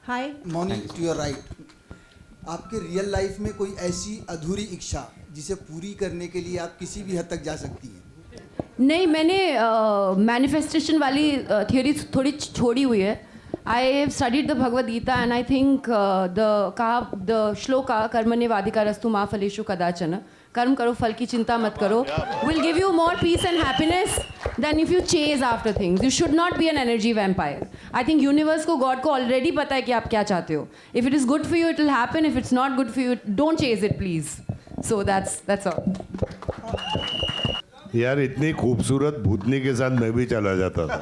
Hi Mouni, too you're right, आपके real life में कोई ऐसी अधूरी इच्छा जिसे पूरी करने के लिए आप किसी भी हद तक जा सकती हैं? नहीं, मैंने मैनिफेस्टेशन वाली थियोरी थोड़ी छोड़ी हुई है. I have studied the Bhagavad Gita and I think the shloka कर्मण्येवाधिकारस्तु मा फलेषु कदाचन, कर्म करो फल की चिंता मत करो, will give you more peace and happiness than if you chase after things. You should not be an energy vampire. I think universe को, गॉड को ऑलरेडी पता है कि आप क्या चाहते हो. If it is good for you it will happen, if it's not good for you don't chase it please. So that's all. यार इतनी खूबसूरत भूतनी के साथ मैं भी चला जाता था.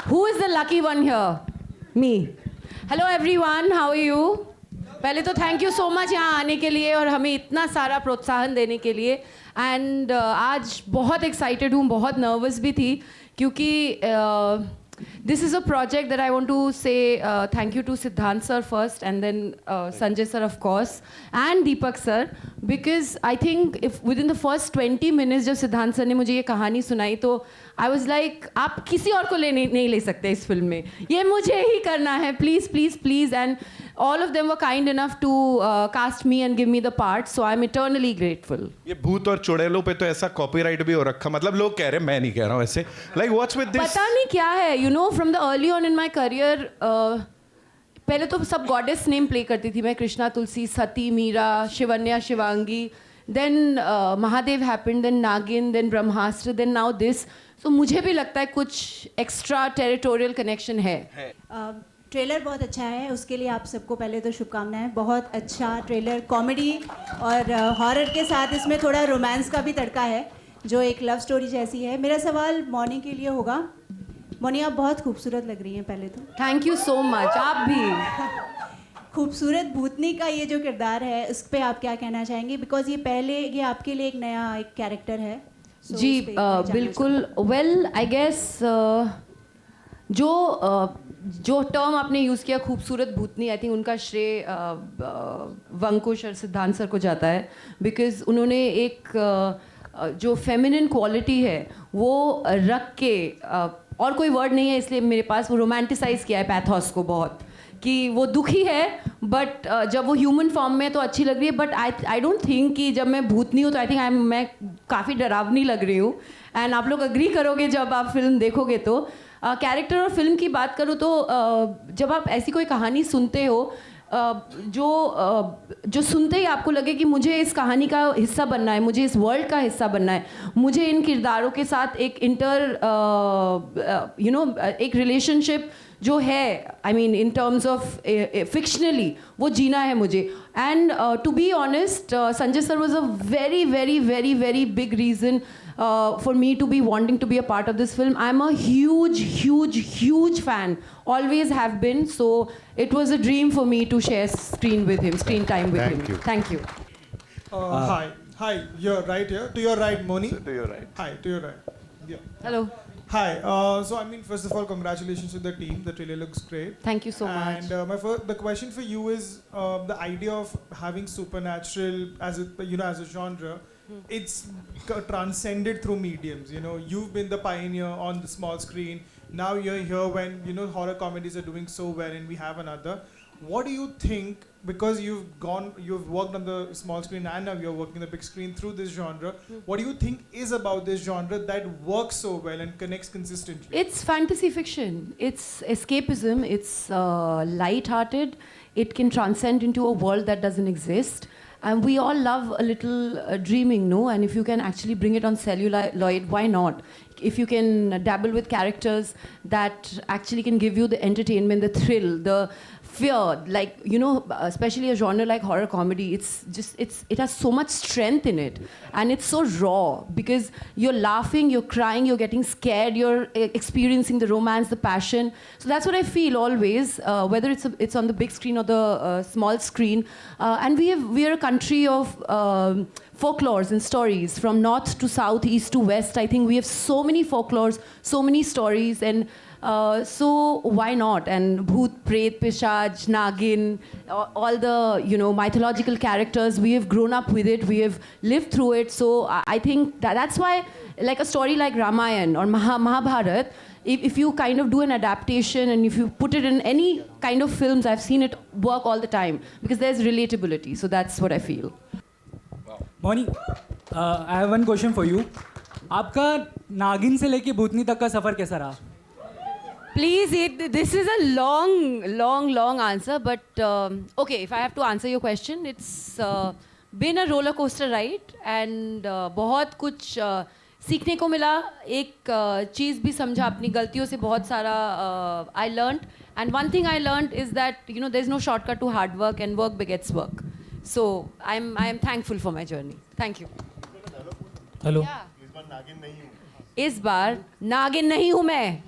Who is the lucky one here? Me. Hello everyone, how are you? पहले तो थैंक यू सो मच यहाँ आने के लिए और हमें इतना सारा प्रोत्साहन देने के लिए. एंड आज बहुत एक्साइटेड हूँ, बहुत नर्वस भी थी क्योंकि this is a project that I want to say thank you to Siddhant sir first and then Sanjay sir of course and Deepak sir, because I think if within the first 20 minutes जब सिद्धांत sir ने मुझे ये कहानी सुनाई तो I was like आप किसी और को नहीं ले सकते इस फिल्म में, ये मुझे ही करना है, please please please. And all of them were kind enough to cast me and give me the part, so I'm eternally grateful. ये भूत और चुड़ैलों पे तो ऐसा कॉपीराइट भी हो रखा, मतलब लोग कह रहे हैं, मैं नहीं कह रहा हूँ ऐसे. Like what's with this? पता नहीं क्या है, you know, from the early on in my career, पहले तो सब गॉडेस नेम प्ले करती थी मैं, कृष्णा, तुलसी, सती, Meera, Shivanya, Shivangi. Then Mahadev happened, then नागिन, then Brahmastra, then now this. So मुझे भी लगता है कुछ एक्स्ट्रा टेरिटोरियल कनेक्शन है. ट्रेलर बहुत अच्छा है, उसके लिए आप सबको पहले तो शुभकामनाएं. बहुत अच्छा ट्रेलर, कॉमेडी और हॉरर के साथ इसमें थोड़ा रोमांस का भी तड़का है जो एक लव स्टोरी जैसी है. मेरा सवाल मौनी के लिए होगा. मौनी, आप बहुत खूबसूरत लग रही हैं. पहले तो थैंक यू सो मच. आप भी. खूबसूरत भूतनी का ये जो किरदार है उस पर आप क्या कहना चाहेंगे? बिकॉज ये आपके लिए एक नया एक कैरेक्टर है. So जी बिल्कुल. वेल आई गेस जो टर्म आपने यूज़ किया खूबसूरत भूतनी, आई थिंक उनका श्रेय वंकुश और सिद्धांत सर को जाता है. बिकॉज उन्होंने एक जो फेमिनिन क्वालिटी है वो रख के, और कोई वर्ड नहीं है इसलिए मेरे पास, वो रोमांटिसाइज किया है पैथोस को बहुत, कि वो दुखी है बट जब वो ह्यूमन फॉर्म में तो अच्छी लग रही है. बट आई डोंट थिंक कि जब मैं भूतनी हूँ तो आई थिंक मैं काफ़ी डरावनी लग रही हूँ. एंड आप लोग अग्री करोगे जब आप फिल्म देखोगे तो. कैरेक्टर और फिल्म की बात करूँ तो जब आप ऐसी कोई कहानी सुनते हो जो सुनते ही आपको लगे कि मुझे इस कहानी का हिस्सा बनना है, मुझे इस वर्ल्ड का हिस्सा बनना है, मुझे इन किरदारों के साथ एक एक रिलेशनशिप जो है, I mean in terms of fictionally वो जीना है मुझे. And to be honest, Sanjay sir was a very very very very big reason for me to be wanting to be a part of this film. I'm a huge fan, always have been, so it was a dream for me to share screen time with him. Thank you. Hi, you're right here. To your right, Moni. To your right. Hi, to your right. Yeah. Hello. Hi. So I mean, first of all, congratulations to the team. The trailer looks great. Thank you so much. And the question for you is the idea of having supernatural as a genre. It's transcended through mediums. You know, you've been the pioneer on the small screen. Now you're here when horror comedies are doing so well, and we have another. What do you think? Because you've worked on the small screen and now you're working the big screen through this genre. What do you think is about this genre that works so well and connects consistently? It's fantasy fiction. It's escapism. It's light-hearted. It can transcend into a world that doesn't exist. And we all love a little dreaming, no? And if you can actually bring it on celluloid, why not? If you can dabble with characters that actually can give you the entertainment, the thrill, the fear, like, especially a genre like horror comedy, it has so much strength in it. And it's so raw because you're laughing, you're crying, you're getting scared, you're experiencing the romance, the passion. So that's what I feel always, whether it's on the big screen or the small screen. And we are a country of folklores and stories from north to south, east to west. I think we have so many folklores, so many stories, and So why not? And Bhoot, Pret, Pishaj, Nagin, all the mythological characters, we have grown up with it, we have lived through it. So I think that's why, like a story like Ramayana or Mahabharat, if you kind of do an adaptation and if you put it in any kind of films, I've seen it work all the time because there's relatability. So that's what I feel. Moni, I have one question for you. आपका नागिन से लेके भूतनी तक का सफर कैसा रहा? Please, this is a long answer, but okay, if I have to answer your question, it's been a roller coaster ride and बहुत कुछ सीखने को मिला. एक चीज़ भी समझा अपनी गलतियों से बहुत सारा I learned, and one thing I learned is that there's no shortcut to hard work and work begets work. So I am thankful for my journey. Thank you. Hello. इस बार नागिन नहीं हूँ मैं.